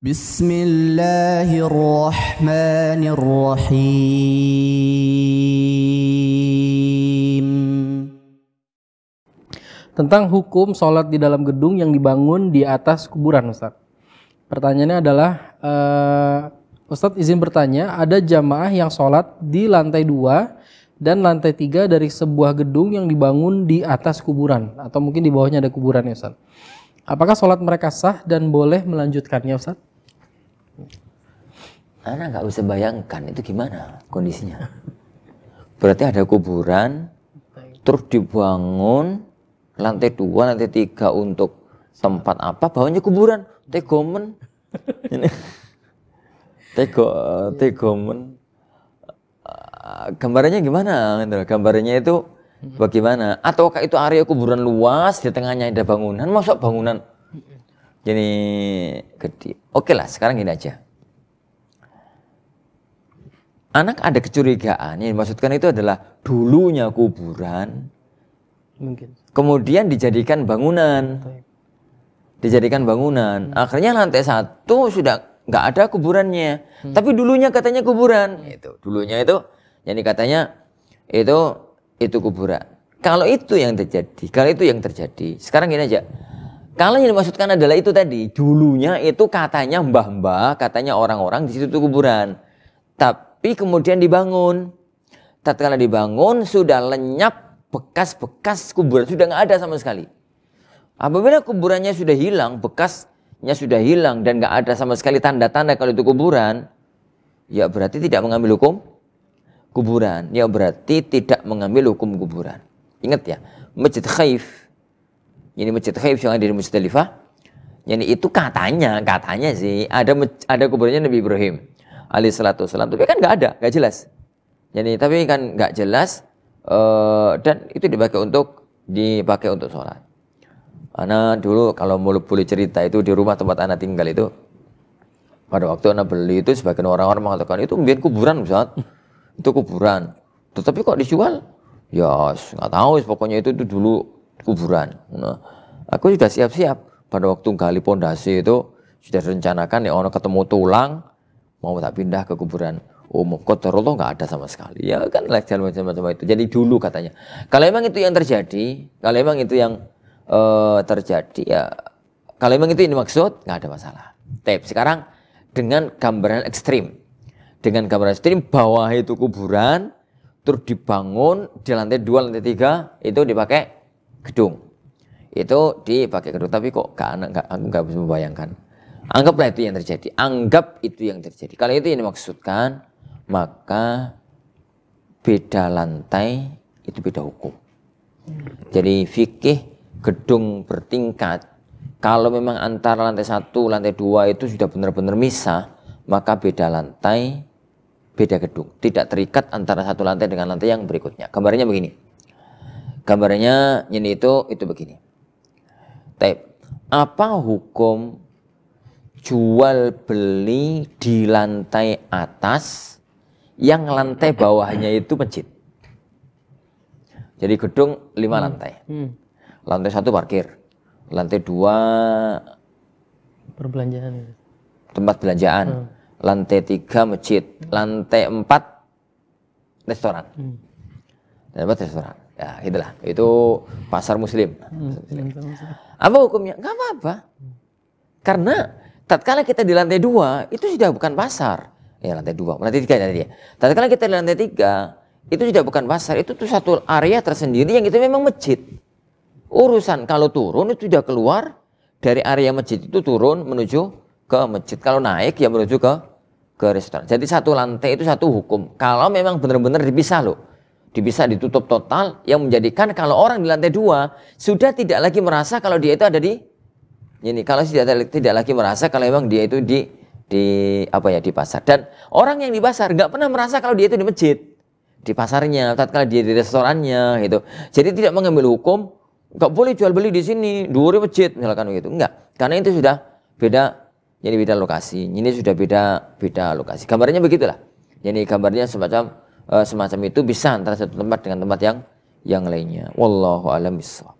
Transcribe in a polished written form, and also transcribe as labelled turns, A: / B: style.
A: Bismillahirrahmanirrahim.
B: Tentang hukum sholat di dalam gedung yang dibangun di atas kuburan, Ustaz. Pertanyaannya adalah, Ustaz izin bertanya, ada jamaah yang sholat di lantai 2 dan lantai 3 dari sebuah gedung yang dibangun di atas kuburan, atau mungkin di bawahnya ada kuburan, ya Ustaz. Apakah sholat mereka sah dan boleh melanjutkannya, Ustaz?
C: Anak nggak bisa bayangkan itu gimana kondisinya. Berarti ada kuburan, terus dibangun lantai 2, lantai 3 untuk tempat apa? Bawahnya kuburan, tegomen. Tegomen. Gambarannya gimana? Gambarannya itu bagaimana? Ataukah itu area kuburan luas, di tengahnya ada bangunan? Masuk bangunan jadi gede. Oke lah, sekarang gini aja. Anak ada kecurigaan, yang dimaksudkan itu adalah dulunya kuburan,
B: Mungkin.
C: kemudian dijadikan bangunan. Dijadikan bangunan. Akhirnya lantai 1 sudah nggak ada kuburannya. Tapi dulunya katanya kuburan. Itu dulunya itu, jadi katanya itu kuburan. Kalau itu yang terjadi, sekarang gini aja. Kalau yang dimaksudkan adalah itu tadi, dulunya itu katanya mbah-mbah, katanya orang-orang di situ itu kuburan. Tapi kemudian dibangun. Tatkala dibangun sudah lenyap bekas-bekas kuburan, sudah nggak ada sama sekali. Apabila kuburannya sudah hilang, bekasnya sudah hilang dan nggak ada sama sekali tanda-tanda kalau itu kuburan, ya berarti tidak mengambil hukum kuburan. Ya berarti tidak mengambil hukum kuburan. Ingat ya, Masjid Khaif. Ini Masjid Khaif yang ada di Musdalifah. Yani itu katanya sih ada kuburannya Nabi Ibrahim alaihi salatu wassalam, tapi kan nggak jelas. Jadi tapi kan nggak jelas, dan itu dipakai untuk sholat. Ana dulu kalau boleh cerita itu di rumah tempat anak tinggal itu, pada waktu anak beli itu sebagian orang-orang mengatakan itu mungkin kuburan, Ustaz. Itu kuburan. Tetapi kok dijual? Ya nggak tahu, pokoknya itu dulu kuburan. Nah, aku sudah siap-siap pada waktu gali pondasi itu sudah direncanakan ya, orang ketemu tulang mau tak pindah ke kuburan. Qadarullah nggak ada sama sekali. Ya kan macam-macam itu. Jadi dulu katanya. Kalau memang itu yang terjadi, ya kalau memang itu yang dimaksud, nggak ada masalah. Tapi sekarang dengan gambaran ekstrim. Dengan gambaran ekstrim, bawah itu kuburan, terus dibangun di lantai 2, lantai 3 itu dipakai gedung. Itu dipakai gedung, tapi kok aku nggak bisa membayangkan. Anggaplah itu yang terjadi. Anggap itu yang terjadi. Kalau itu yang dimaksudkan, maka beda lantai itu beda hukum. Jadi fikih gedung bertingkat, kalau memang antara lantai 1, lantai 2 itu sudah benar-benar misah, maka beda lantai, beda gedung. Tidak terikat antara satu lantai dengan lantai yang berikutnya. Gambarnya begini. Gambarnya ini itu begini. Apa hukum jual beli di lantai atas yang lantai bawahnya itu masjid? Jadi gedung 5 lantai. Lantai 1 parkir, lantai 2
B: Perbelanjaan.
C: tempat belanjaan, lantai 3 masjid, lantai 4 restoran. Restoran. Ya, itulah. Itu pasar muslim. Apa hukumnya? Enggak apa-apa. Karena tatkala kita di lantai 2 itu sudah bukan pasar. Ya lantai 2, lantai 3 tadi ya. Tatkala kita di lantai 3 itu sudah bukan pasar, itu tuh satu area tersendiri yang itu memang masjid. Urusan kalau turun itu sudah keluar dari area masjid, itu turun menuju ke masjid. Kalau naik ya menuju ke restoran. Jadi satu lantai itu satu hukum. Kalau memang benar-benar dipisah loh. Dipisah, ditutup total, yang menjadikan kalau orang di lantai 2 sudah tidak lagi merasa kalau dia itu ada di ini. Kalau tidak lagi merasa kalau memang dia itu di pasar. Dan orang yang di pasar nggak pernah merasa kalau dia itu di masjid, di pasarnya, tatkala dia di restorannya gitu. Jadi tidak mengambil hukum nggak boleh jual beli di sini, di masjid misalkan gitu. Enggak, karena itu sudah beda. Jadi beda lokasi. Ini sudah beda lokasi. Gambarnya begitulah. Jadi gambarnya semacam itu bisa antara satu tempat dengan tempat yang lainnya. Wallahu a'lam bishawab.